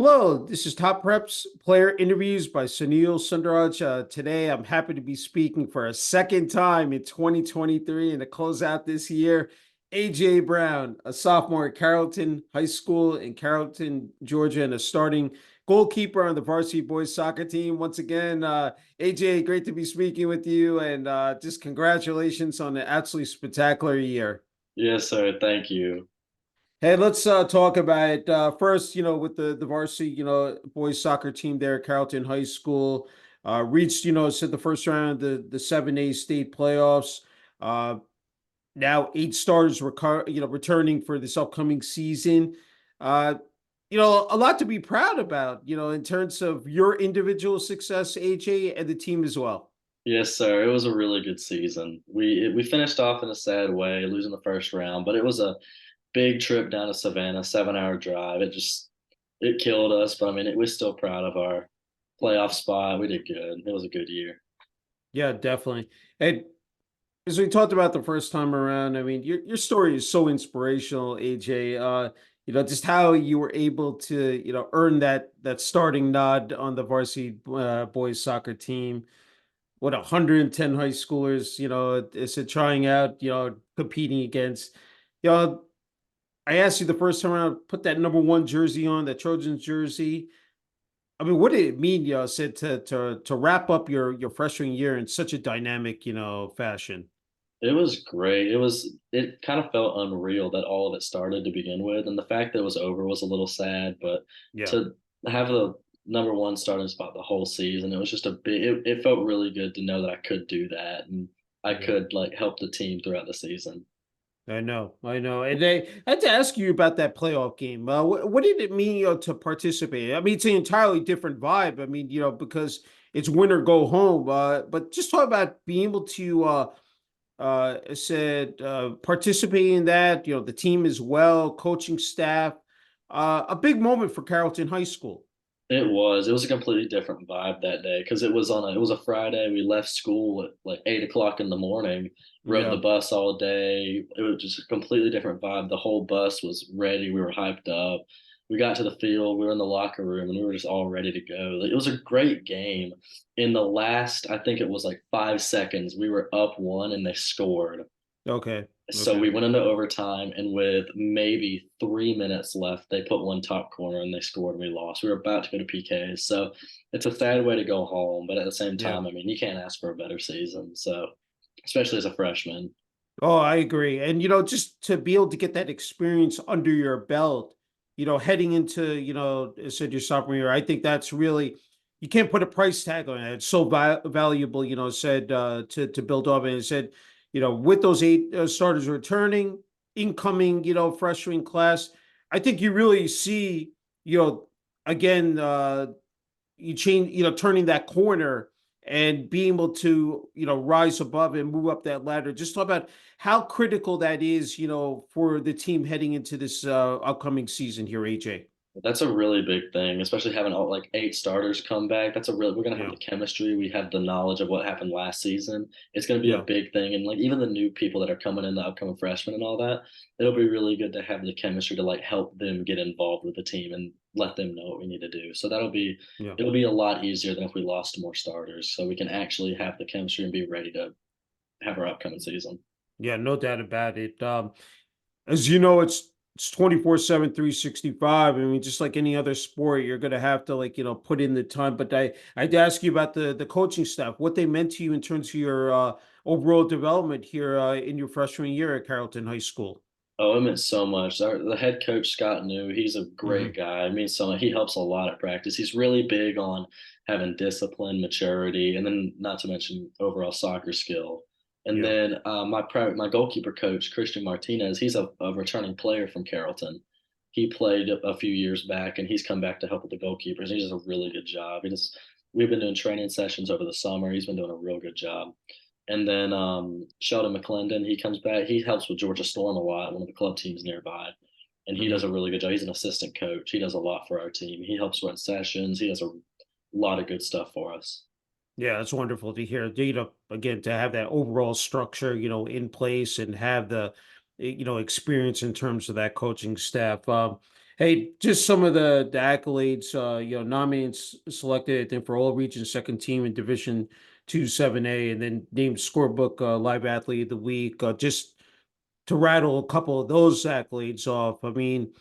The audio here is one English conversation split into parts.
Hello, this is Top Preps Player Interviews by Sunil Sunder Raj. Today, I'm happy to be speaking for a second time in 2023 and to close out this year. AJ Brown, a sophomore at Carrollton High School in Carrollton, Georgia, and a starting goalkeeper on the Varsity Boys Soccer Team. Once again, AJ, great to be speaking with you, and just congratulations on an absolutely spectacular year. Yes, sir. Thank you. Hey, let's talk about it. First, with the varsity, boys soccer team there at Carrollton High School, reached, said the first round of the 7A state playoffs. Uh, Now eight stars returning for this upcoming season. Uh, a lot to be proud about, in terms of your individual success, AJ, and the team as well. Yes, sir. It was a really good season. We finished off in a sad way, losing the first round, but it was a big trip down to Savannah, 7 hour drive. It killed us, but I mean, we're still proud of our playoff spot. We did good. It was a good year. Yeah, definitely. And as we talked about the first time around, I mean, your story is so inspirational, AJ. Just how you were able to, earn that starting nod on the varsity boys soccer team. What 110 high schoolers, is it trying out, competing against. You know, I asked you the first time around, put that number one jersey on, that Trojans jersey. I mean, what did it mean, said to wrap up your freshman year in such a dynamic, fashion? It was great. It kind of felt unreal that all of it started to begin with, and the fact that it was over was a little sad. But Yeah. to have the number one starting spot the whole season, it was just it felt really good to know that I could do that and I Yeah. could like help the team throughout the season. I know. And I had to ask you about that playoff game. What did it mean, to participate? I mean, it's an entirely different vibe. I mean, because it's win or go home. But just talk about being able to, said, participate in that. The team as well, coaching staff. A big moment for Carrollton High School. It was a completely different vibe that day because it was a Friday. We left school at like 8 o'clock in the morning, rode the Yeah. bus all day. It was just a completely different vibe. The whole bus was ready. We were hyped up. We got to the field, we were in the locker room, and we were just all ready to go. Like, it was a great game. In the last, I think it was like 5 seconds, we were up one and they scored. Okay. So Okay. we went into overtime, and with maybe 3 minutes left, they put one top corner and they scored, and we lost. We were about to go to PKs. So it's a sad way to go home, but at the same Yeah. time, I mean, you can't ask for a better season. So, especially as a freshman. Oh, I agree. And, just to be able to get that experience under your belt, heading into, said your sophomore year, I think that's really, you can't put a price tag on it. It's so valuable, said, to build up. And it said, with those eight starters returning, incoming, freshman class, I think you really see, again, you change, turning that corner and being able to, rise above and move up that ladder. Just talk about how critical that is, for the team heading into this upcoming season here, AJ. That's a really big thing, especially having all like eight starters come back. We're gonna have Yeah, the chemistry. We have the knowledge of what happened last season. It's gonna be a yeah, big thing, and like even the new people that are coming in, the upcoming freshmen and all that, it'll be really good to have the chemistry to like help them get involved with the team and let them know what we need to do. So yeah, it'll be a lot easier than if we lost more starters. So we can actually have the chemistry and be ready to have our upcoming season. yeah, no doubt about it. As you know, it's 24/7, 365. I mean, just like any other sport, you're gonna have to, like, put in the time. But I'd ask you about the coaching staff, what they meant to you in terms of your overall development here in your freshman year at Carrollton High School. Oh, it meant so much. The head coach, Scott New, he's a great Hmm. guy. It means so much. He helps a lot at practice. He's really big on having discipline, maturity, and then not to mention overall soccer skill. And Yeah. then my goalkeeper coach, Christian Martinez, he's a returning player from Carrollton. He played a few years back, and he's come back to help with the goalkeepers. He does a really good job. We've been doing training sessions over the summer. He's been doing a real good job. And then Sheldon McClendon, he comes back. He helps with Georgia Storm a lot, one of the club teams nearby. And he does Hmm. a really good job. He's an assistant coach. He does a lot for our team. He helps run sessions. He does a lot of good stuff for us. Yeah, it's wonderful to hear. Again, to have that overall structure, in place and have the, experience in terms of that coaching staff. Hey, just some of the accolades, nominated, selected, I think, for all regions, second team in Division Two, 7A, and then named scorebook live athlete of the week. Just to rattle a couple of those accolades off. I mean,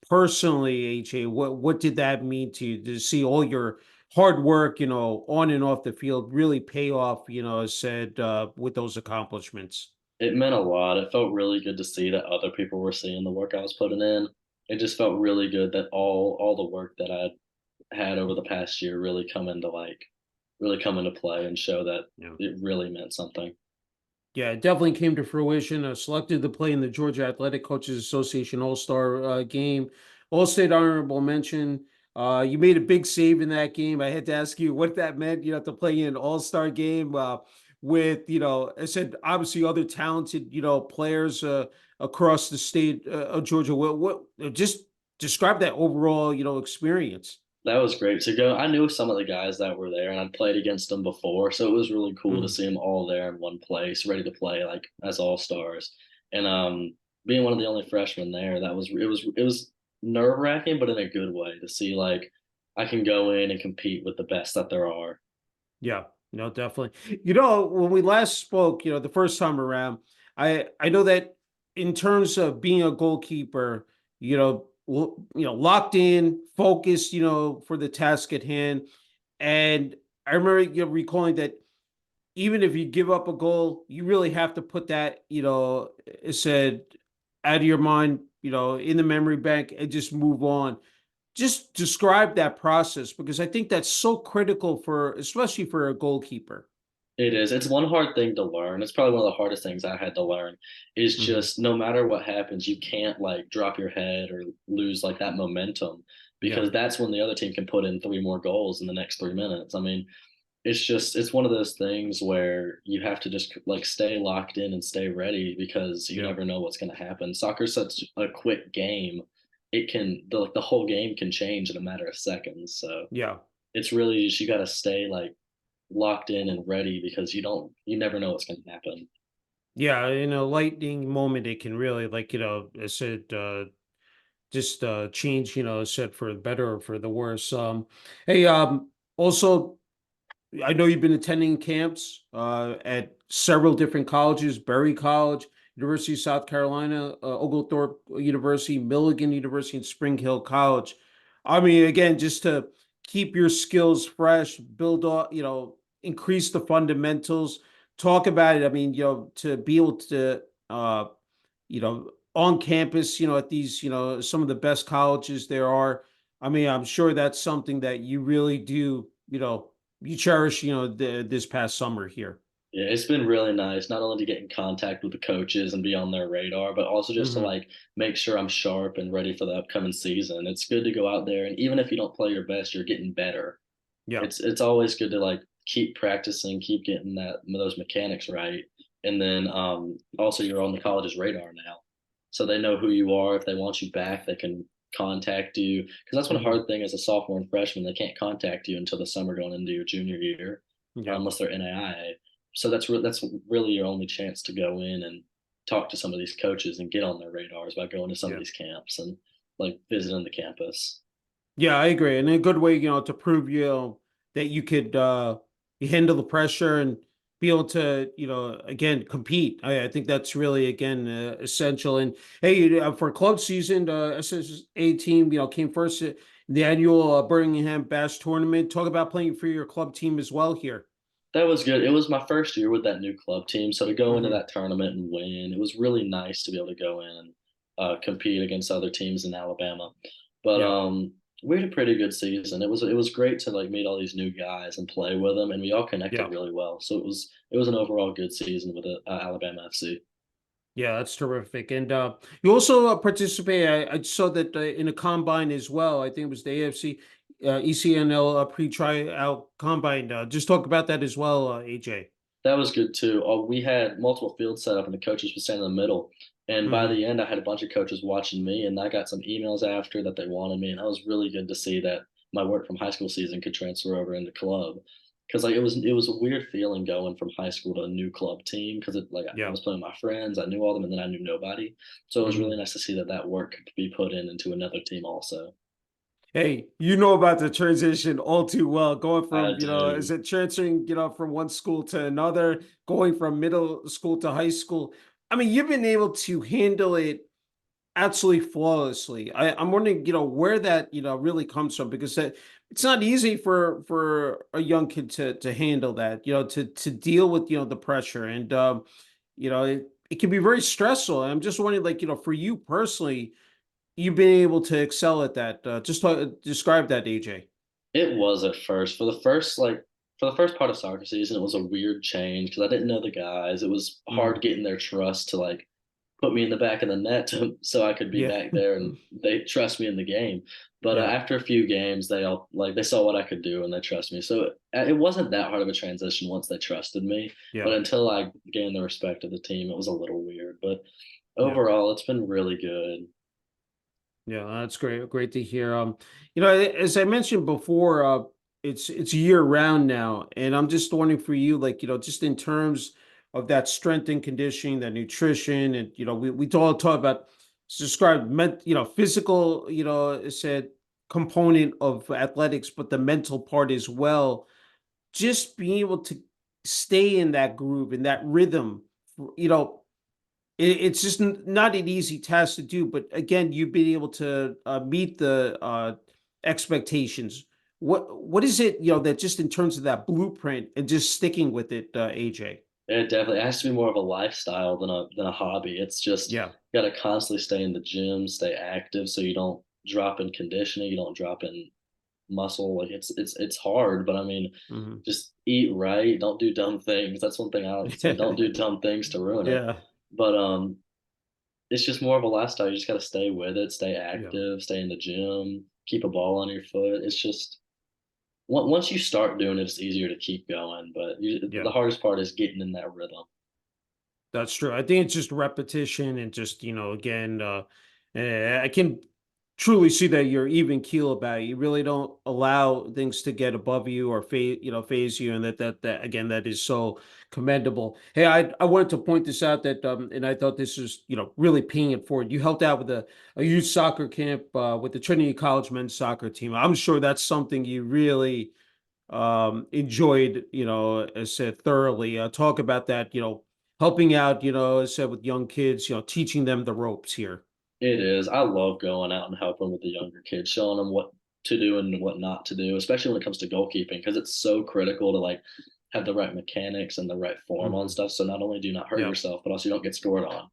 personally, AJ, what did that mean to you to see all your hard work, on and off the field really pay off, as said, with those accomplishments? It meant a lot. It felt really good to see that other people were seeing the work I was putting in. It just felt really good that all the work that I'd had over the past year really come into play and show that Yeah. it really meant something. Yeah, it definitely came to fruition. Selected to play in the Georgia Athletic Coaches Association All Star game, All State honorable mention. You made a big save in that game. I had to ask you what that meant. You have to play in an All Star game with, I said obviously other talented, players across the state of Georgia. What just describe that overall, experience? That was great to go. I knew some of the guys that were there, and I'd played against them before, so it was really cool to Mhm. see them all there in one place, ready to play like as all stars. And being one of the only freshmen there, it was nerve wracking, but in a good way to see like I can go in and compete with the best that there are. Yeah, no, definitely. When we last spoke, the first time around, I know that in terms of being a goalkeeper, locked in, focused, for the task at hand. And I remember recalling that even if you give up a goal, you really have to put that, it said out of your mind, in the memory bank and just move on. Just describe that process because I think that's so critical for, especially for a goalkeeper. It is. It's one hard thing to learn. It's probably one of the hardest things I had to learn is Hmm. just no matter what happens, you can't like drop your head or lose like that momentum Yeah, because that's when the other team can put in three more goals in the next 3 minutes. I mean, it's one of those things where you have to just like stay locked in and stay ready because you yeah, never know what's going to happen. Soccer's such a quick game. The whole game can change in a matter of seconds. So yeah. it's really just you got to stay like locked in and ready because you never know what's going to happen. Yeah, in a lightning moment, it can really, like, I said, just change, said for the better or for the worse. Hey, also, I know you've been attending camps at several different colleges: Berry College, University of South Carolina, Oglethorpe University, Milligan University, and Spring Hill College. I mean, again, just to keep your skills fresh, build up, increase the fundamentals. Talk about it. I mean, to be able to, on campus, at these, some of the best colleges there are. I mean, I'm sure that's something that you really do, you cherish, this past summer here. Yeah, it's been really nice not only to get in contact with the coaches and be on their radar, but also just to Hmm. like make sure I'm sharp and ready for the upcoming season. It's good to go out there and even if you don't play your best, you're getting better. Yeah, It's always good to like keep practicing, keep getting those mechanics right. And then also you're on the college's radar now. So they know who you are. If they want you back, they can contact you. Because that's one hmm, hard thing as a sophomore and freshman. They can't contact you until the summer going into your junior year, yeah, unless they're NAIA. So that's really your only chance to go in and talk to some of these coaches and get on their radars by going to some of yeah. these camps and like visiting the campus. Yeah, I agree. And a good way, to prove, that you could you handle the pressure and be able to, again, compete. I think that's really, again, essential. And hey, for club season, SSA team, came first in the annual Birmingham Bash tournament. Talk about playing for your club team as well here. That was good. It was my first year with that new club team, so to go into Hmm. that tournament and win, it was really nice to be able to go in and compete against other teams in Alabama. But Yeah, we had a pretty good season. It was great to like meet all these new guys and play with them, and we all connected yeah. really well. So it was an overall good season with Alabama FC. Yeah, that's terrific. And you also participate. I saw that in a combine as well. I think it was the AFC ECNL pre-tryout combine. Just talk about that as well, AJ. That was good too. We had multiple fields set up, and the coaches would stand in the middle. And by Hmm. the end, I had a bunch of coaches watching me, and I got some emails after that they wanted me, and that was really good to see that my work from high school season could transfer over into club. because like it was a weird feeling going from high school to a new club team because it like I Yeah. was playing with my friends, I knew all them, and then I knew nobody. So it was really Mhm. nice to see that that work could be put in into another team also. Hey, you know about the transition all too well, going I from, is do. it transferring, from one school to another, going from middle school to high school. I mean, you've been able to handle it absolutely flawlessly. I'm wondering, where that, really comes from, because it's not easy for a young kid to handle that, to deal with, the pressure. And it can be very stressful. I'm just wondering, like, for you personally, you've been able to excel at that. Just describe that, AJ. It was at first. For the first part of soccer season, it was a weird change because I didn't know the guys. It was hard Mm, getting their trust to like put me in the back of the net so I could be yeah. back there and they trust me in the game. But Yeah. after a few games, they all like they saw what I could do and they trust me. So it wasn't that hard of a transition once they trusted me. But Yeah. until I gained the respect of the team, it was a little weird. But Yeah. overall, it's been really good. Yeah, that's great. Great to hear. As I mentioned before, it's year round now, and I'm just wondering for you, like, just in terms of that strength and conditioning, that nutrition, and we all talk about describe physical, said component of athletics, but the mental part as well. Just being able to stay in that groove, in that rhythm, it's just not an easy task to do, but again, you've been able to meet the expectations. What is it, that just in terms of that blueprint and just sticking with it, AJ? It has to be more of a lifestyle than a hobby. It's just Yeah. you got to constantly stay in the gym, stay active, so you don't drop in conditioning, you don't drop in muscle. Like it's hard, but I mean, Hmm. just eat right, don't do dumb things. That's one thing I like to say. Don't do dumb things to ruin it. Yeah. But it's just more of a lifestyle. You just got to stay with it, stay Yeah. active, stay in the gym, keep a ball on your foot. It's just once you start doing it, it's easier to keep going. But Yeah. the hardest part is getting in that rhythm. That's true. I think it's just repetition and just, again, I can truly see that you're even keel about it. You really don't allow things to get above you or phase you. And that again, that is so commendable. Hey, I wanted to point this out that, and I thought this was, really paying it forward. You helped out with a youth soccer camp, with the Trinity College men's soccer team. I'm sure that's something you really, enjoyed, as said, thoroughly. Talk about that, helping out, as said, with young kids, teaching them the ropes here. It is. I love going out and helping with the younger kids, showing them what to do and what not to do, especially when it comes to goalkeeping, because it's so critical to like have the right mechanics and the right form on Hmm. stuff. So not only do you not hurt Yeah. yourself, but also you don't get scored on.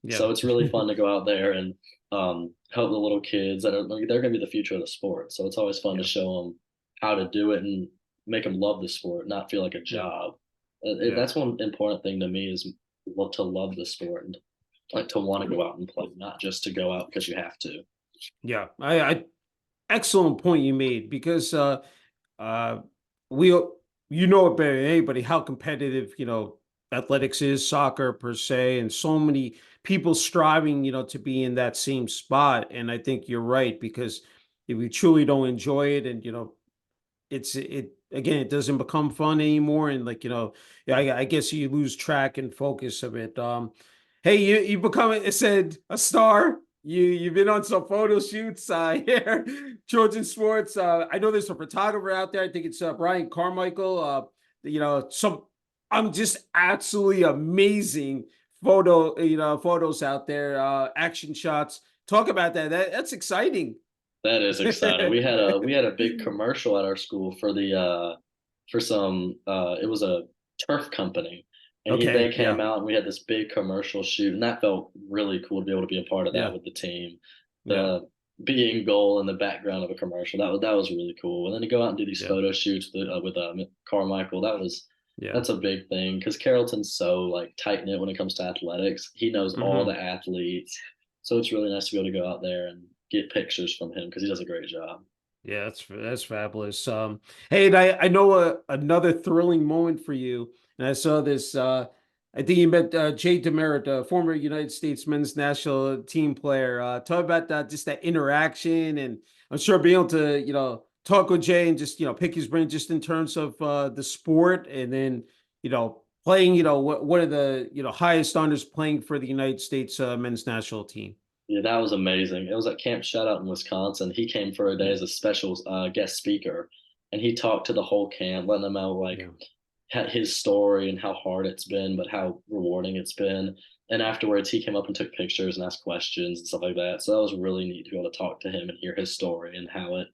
Yeah. So it's really fun to go out there and help the little kids that are like, they're going to be the future of the sport. So it's always fun to Yeah. show them how to do it and make them love the sport, not feel like a Yeah. job. Yeah. That's one important thing to me is to love the sport and like to want to go out and play, not just to go out because you have to. Yeah. Excellent point you made, because uh we it better than anybody how competitive, athletics is, soccer per se, and so many people striving, to be in that same spot. And I think you're right, because if you truly don't enjoy it, and it again, it doesn't become fun anymore, and, like, yeah, I guess you lose track and focus of it. Hey, you become, it said, a star. You've been on some photo shoots here, children's sports. I know there's a photographer out there. I think it's Brian Carmichael. Some, I'm just absolutely amazing photos out there, action shots. Talk about that. That's exciting. That is exciting. We had a big commercial at our school for the for some it was a turf company and they Okay, came yeah, out and we had this big commercial shoot and that felt really cool to be able to be a part of that yeah, with the team. yeah, The being goal in the background of a commercial that was really cool. And then to go out and do these yeah, photo shoots with Carmichael, yeah. that's a big thing because Carrollton's so like tight knit when it comes to athletics. He knows all Hmm. the athletes, so it's really nice to be able to go out there and get pictures from him because he does a great job. Yeah, that's fabulous. Hey, and I know another thrilling moment for you, and I saw this. I think you met Jay Demerit, former United States men's national team player. Talk about that, just that interaction, and I'm sure being able to, talk with Jay and just, pick his brain just in terms of the sport, and then, playing, what one of the, highest honors, playing for the United States men's national team. Yeah, that was amazing. It was at Camp Shutout in Wisconsin. He came for a day Yeah. as a special guest speaker, and he talked to the whole camp, letting them know like Yeah. his story and how hard it's been, but how rewarding it's been. And afterwards, he came up and took pictures and asked questions and stuff like that. So that was really neat to be able to talk to him and hear his story and how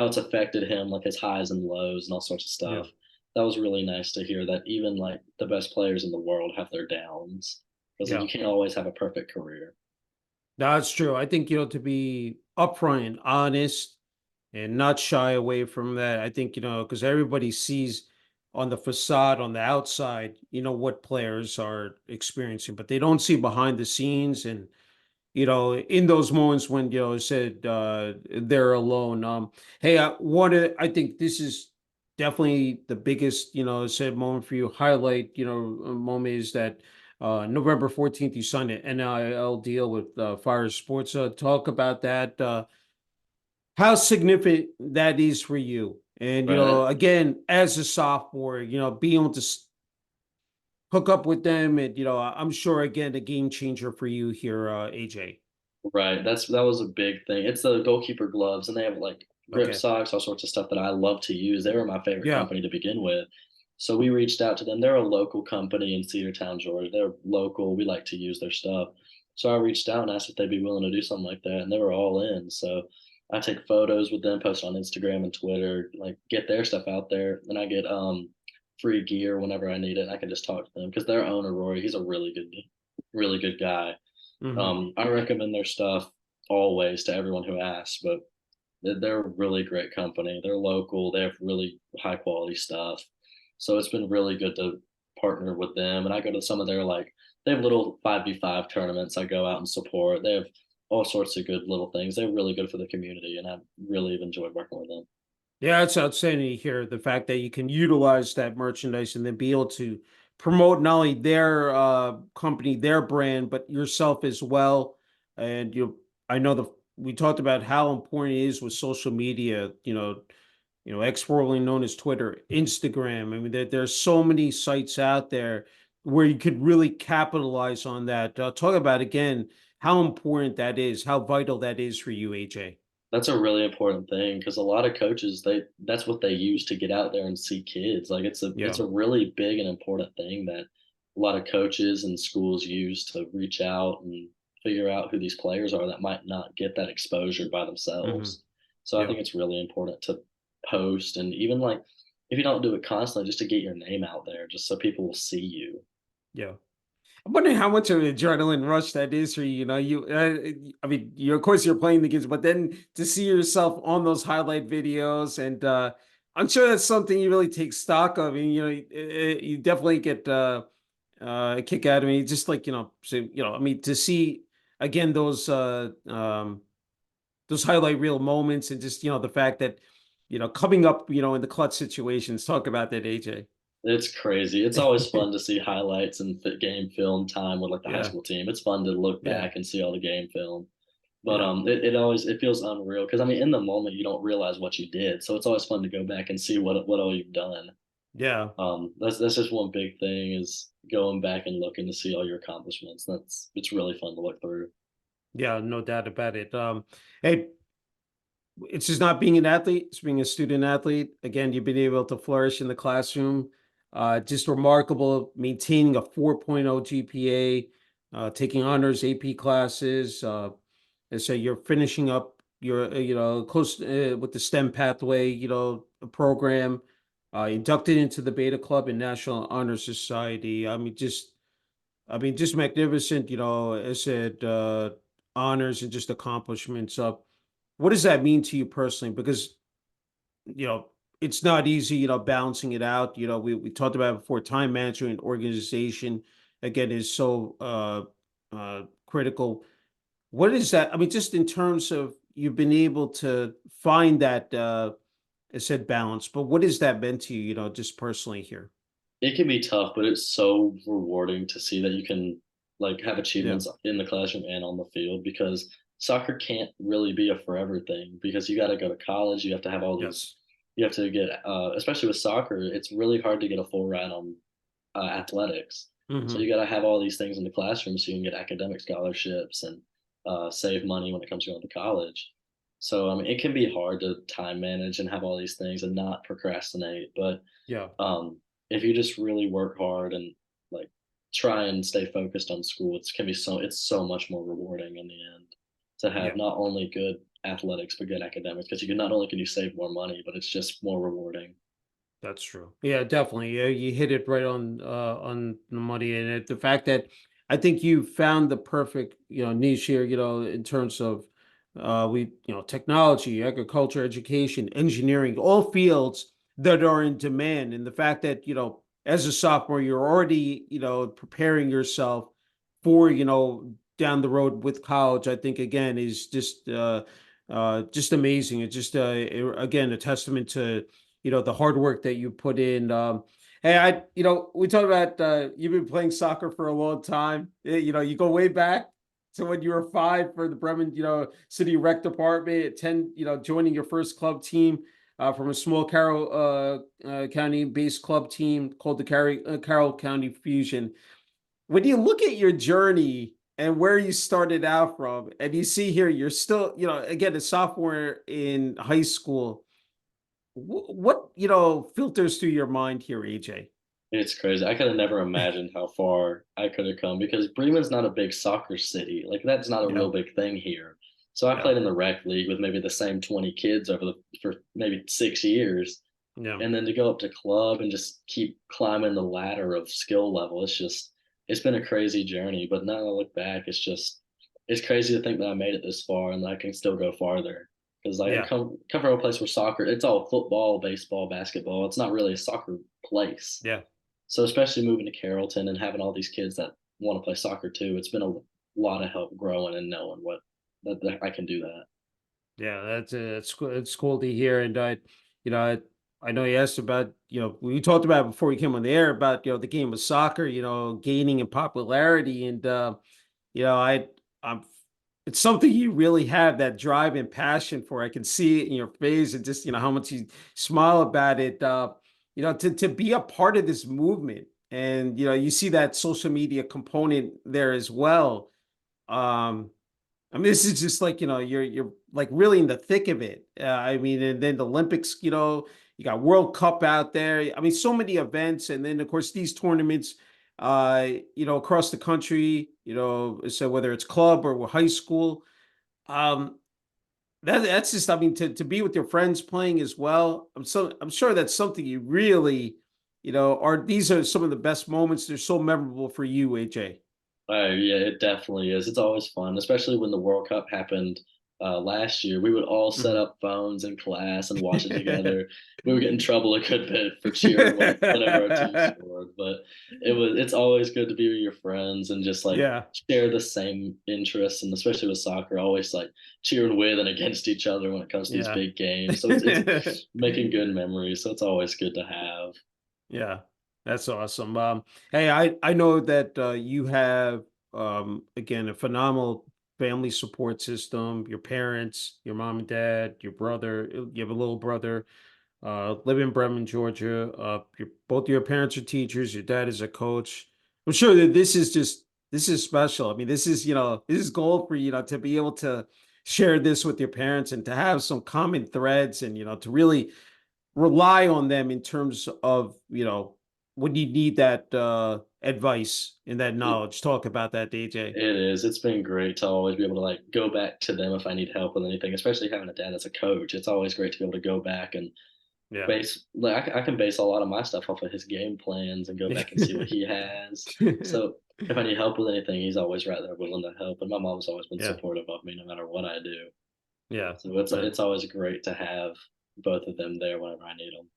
it's affected him, like his highs and lows and all sorts of Yeah. stuff. That was really nice to hear that even like the best players in the world have their downs because like, Yeah. you can't always have a perfect career. That's true. I think, to be upfront and honest and not shy away from that. I think, because everybody sees on the facade, on the outside, what players are experiencing, but they don't see behind the scenes. And, in those moments when, said they're alone. Hey, I think this is definitely the biggest, said moment for you. Highlight, moment is that November 14th, you signed an NIL deal with Fire Sports. Talk about that. How significant that is for you. And, Right. again, as a sophomore, being able to hook up with them, and, I'm sure, again, a game changer for you here, AJ. Right. That was a big thing. It's the goalkeeper gloves, and they have like grip Okay. socks, all sorts of stuff that I love to use. They were my favorite Yeah. company to begin with. So we reached out to them. They're a local company in Cedartown, Georgia. They're local. We like to use their stuff. So I reached out and asked if they'd be willing to do something like that, and they were all in. So I take photos with them, post on Instagram and Twitter, like get their stuff out there, and I get free gear whenever I need it. And I can just talk to them because their owner Rory, he's a really good guy. Hmm. I recommend their stuff always to everyone who asks, but they're a really great company. They're local. They have really high quality stuff. So it's been really good to partner with them. And I go to some of their like they have little 5v5 tournaments I go out and support. They have all sorts of good little things. They're really good for the community, and I really have enjoyed working with them. Yeah, it's outstanding to hear the fact that you can utilize that merchandise and then be able to promote not only their company, their brand, but yourself as well. And I know we talked about how important it is with social media. Exportly known as Twitter, Instagram. I mean, there's so many sites out there where you could really capitalize on that. Talk about again how important that is, how vital that is for you, AJ. That's a really important thing because a lot of coaches that's what they use to get out there and see kids. Like it's Yeah. a really big and important thing that a lot of coaches and schools use to reach out and figure out who these players are that might not get that exposure by Hmm. themselves. So I Yeah. think it's really important to post and even like if you don't do it constantly, just to get your name out there, just so people will see you. Yeah. I'm wondering how much of an adrenaline rush that is for you. I mean, of course you're playing the games, but then to see yourself on those highlight videos, and I'm sure that's something you really take stock of. And you definitely get a kick out of me, just like so, I mean, to see again those highlight reel moments, and just the fact that coming up in the clutch situations. Talk about that, AJ. It's crazy. It's always fun to see highlights and game film time with like the high Yeah, school team. It's fun to look yeah, back and see all the game film. But yeah. it always it feels unreal because I mean in the moment you don't realize what you did, so it's always fun to go back and see what all you've done. Yeah. That's just one big thing is going back and looking to see all your accomplishments. That's it's really fun to look through. Yeah, no doubt about it. Hey, it's just not being an athlete, it's being a student athlete. Again, you've been able to flourish in the classroom. Just remarkable maintaining a 4.0 GPA, taking honors AP classes. And so you're finishing up your, close with the STEM pathway, program, inducted into the Beta Club and National Honor Society. I mean, just magnificent, I said, honors and just accomplishments. What does that mean to you personally? Because, you know, it's not easy, balancing it out. We talked about it before, time management, organization, again, is so critical. What is that? I mean, just in terms of you've been able to find that, I said balance, but what has that meant to you, just personally here? It can be tough, but it's so rewarding to see that you can like have Yeah. achievements in the classroom and on the field because soccer can't really be a forever thing because you got to go to college. You have to have all these. Yes. You have to get, especially with soccer, it's really hard to get a full ride on athletics. So Hmm. you got to have all these things in the classroom so you can get academic scholarships and save money when it comes to going to college. So I mean, it can be hard to time manage and have all these things and not procrastinate. But Yeah. if you just really work hard and like try and stay focused on school, it's so much more rewarding in the end to have Yeah. not only good athletics but good academics because you can not only can you save more money, but it's just more rewarding. That's true. Yeah, definitely. Yeah, you hit it right on the money, and the fact that I think you found the perfect niche here. In terms of technology, agriculture, education, engineering, all fields that are in demand, and the fact that as a sophomore you're already preparing yourself for down the road with college. I think again is just amazing. It's just again a testament to the hard work that you put in. Hey, we talked about you've been playing soccer for a long time. You go way back to when you were 5 for the Bremen, City Rec Department, at 10, joining your first club team from a small Carroll County-based club team called the Carroll County Fusion. When you look at your journey and where you started out from, and you see here you're still, again, a sophomore in high school. What filters through your mind here, AJ? It's crazy. I could have never imagined how far I could have come because Bremen's not a big soccer city. Like that's not a Yeah, real big thing here. So I yeah, played in the rec league with maybe the same 20 kids for maybe 6 years. yeah, And then to go up to club and just keep climbing the ladder of skill level, it's been a crazy journey. But now I look back, it's crazy to think that I made it this far and that I can still go farther. Because like I yeah, come from a place where soccer, it's all football, baseball, basketball. It's not really a soccer place. yeah, So especially moving to Carrollton and having all these kids that want to play soccer too, it's been a lot of help growing and knowing that I can do that. yeah. It's cool to hear, and you know, I know you asked about we talked about before you came on the air about the game of soccer, gaining in popularity, and I'm it's something you really have that drive and passion for. I can see it in your face and just how much you smile about it. To be a part of this movement, and you see that social media component there as well. Um, I mean, this is just like you're like really in the thick of it. I mean, and then the Olympics, you got World Cup out there. I mean, so many events, and then of course these tournaments, across the country. So whether it's club or high school, um, that's just. I mean, to be with your friends playing as well. I'm sure that's something you really, are these are some of the best moments. They're so memorable for you, AJ. Yeah, it definitely is. It's always fun, especially when the World Cup happened last year. We would all set Mhm. up phones in class and watch it together. We would get in trouble a good bit for cheering whenever our team scored, but it's always good to be with your friends and just like Yeah. share the same interests, and especially with soccer, always like cheering with and against each other when it comes to these Yeah. big games. So it's making good memories. So it's always good to have. Yeah, that's awesome. Hey, I know that you have again a phenomenal family support system. Your parents, your mom and dad, your brother. You have a little brother. Live in Bremen, Georgia. Both your parents are teachers. Your dad is a coach. I'm sure that this is special. I mean, this is this is gold for to be able to share this with your parents and to have some common threads and to really rely on them in terms of when you need that advice and that knowledge. Talk about that, DJ. It is. It's been great to always be able to like go back to them if I need help with anything, especially having a dad as a coach. It's always great to be able to go back and Yeah. base like I can base a lot of my stuff off of his game plans and go back and see what he has. So if I need help with anything, he's always right there willing to help. And my mom's always been Yeah. supportive of me no matter what I do. Yeah. So That, it's always great to have both of them there whenever I need them.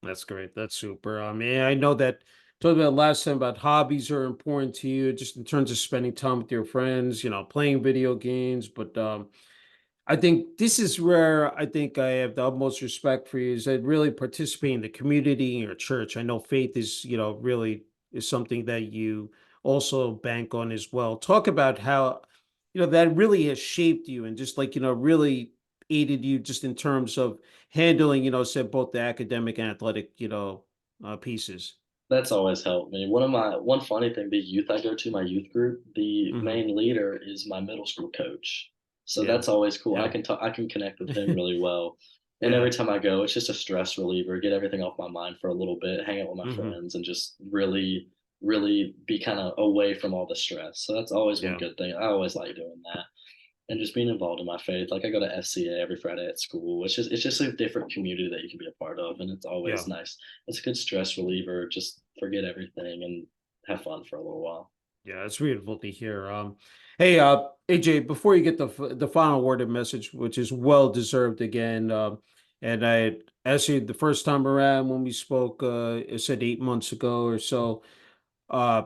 that's great. That's super. I mean, I know that talked about last time about hobbies are important to you, just in terms of spending time with your friends, playing video games. But I think this is where I think I have the utmost respect for you is that really participate in the community in your church. I know faith is, really is something that you also bank on as well. Talk about how that really has shaped you and just like, really aided you just in terms of handling, said both the academic and athletic, pieces. That's always helped me. One funny thing, the youth I go to, my youth group, the Hmm. main leader is my middle school coach. So Yeah. that's always cool. Yeah. I can connect with him really well. And every Yeah. time I go, it's just a stress reliever, get everything off my mind for a little bit, hang out with my Hmm. friends and just really be kind of away from all the stress. So that's always one Yeah. good thing. I always like doing that. And just being involved in my faith. Like I go to FCA every Friday at school. It's just a different community that you can be a part of, and it's Yeah. always nice. It's a good stress reliever. Just forget everything and have fun for a little while. Yeah, it's beautiful to hear. Hey, AJ, before you get the final word of message, which is well deserved again, and I asked you the first time around when we spoke, it said 8 months ago or so. Uh,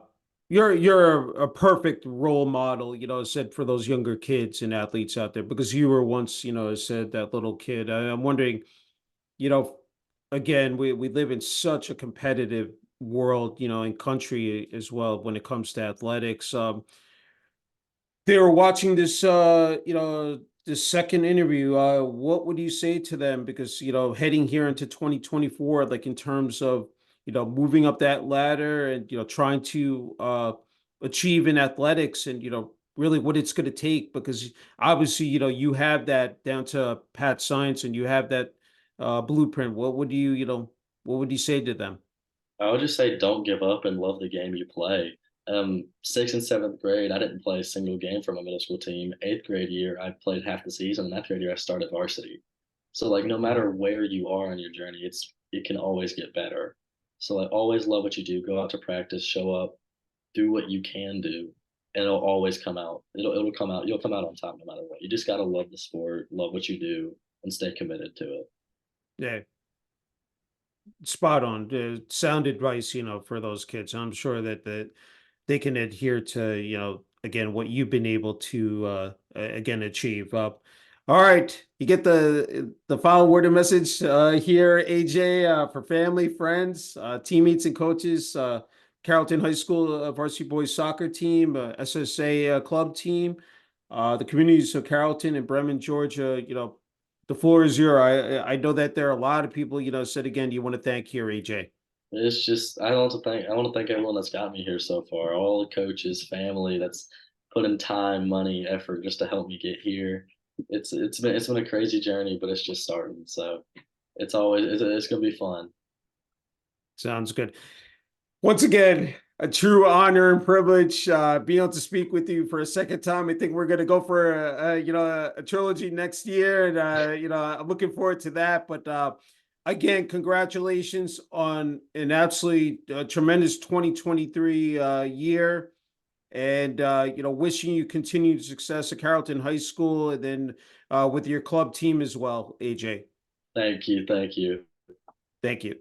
you're a perfect role model, said for those younger kids and athletes out there because you were once, said that little kid. I'm wondering, you know, again, we live in such a competitive world, and country as well when it comes to athletics. They were watching this, this second interview. What would you say to them? Because, heading here into 2024, like in terms of, moving up that ladder and, trying to achieve in athletics and, really what it's going to take because obviously, you have that down to pat science and you have that blueprint. What would you say to them? I would just say don't give up and love the game you play. Sixth and seventh grade, I didn't play a single game for my middle school team. Eighth grade year, I played half the season. Ninth grade year, I started varsity. So like no Mhm. matter where you are on your journey, it can always get better. So like always love what you do. Go out to practice, show up, do what you can do, and it'll always come out. It'll come out. You'll come out on top no matter what. You just gotta love the sport, love what you do, and stay committed to it. Yeah, spot on. Sound advice, for those kids. I'm sure that they can adhere to, again, what you've been able to again achieve. All right, you get the final word of message here, AJ, for family, friends, teammates, and coaches. Carrollton High School Varsity Boys Soccer Team, SSA club team, the communities of Carrollton and Bremen, Georgia. The floor is yours. I know that there are a lot of people. Said again, you want to thank here, AJ. It's just I want to thank everyone that's got me here so far. All the coaches, family that's put in time, money, effort just to help me get here. It's been a crazy journey, but it's just starting. So it's gonna be fun. Sounds good. Once again, a true honor and privilege being able to speak with you for a second time. I think we're going to go for a trilogy next year, and I'm looking forward to that. But again, congratulations on an absolutely tremendous 2023 year, and wishing you continued success at Carrollton High School, and then with your club team as well, AJ. Thank you, thank you. Thank you.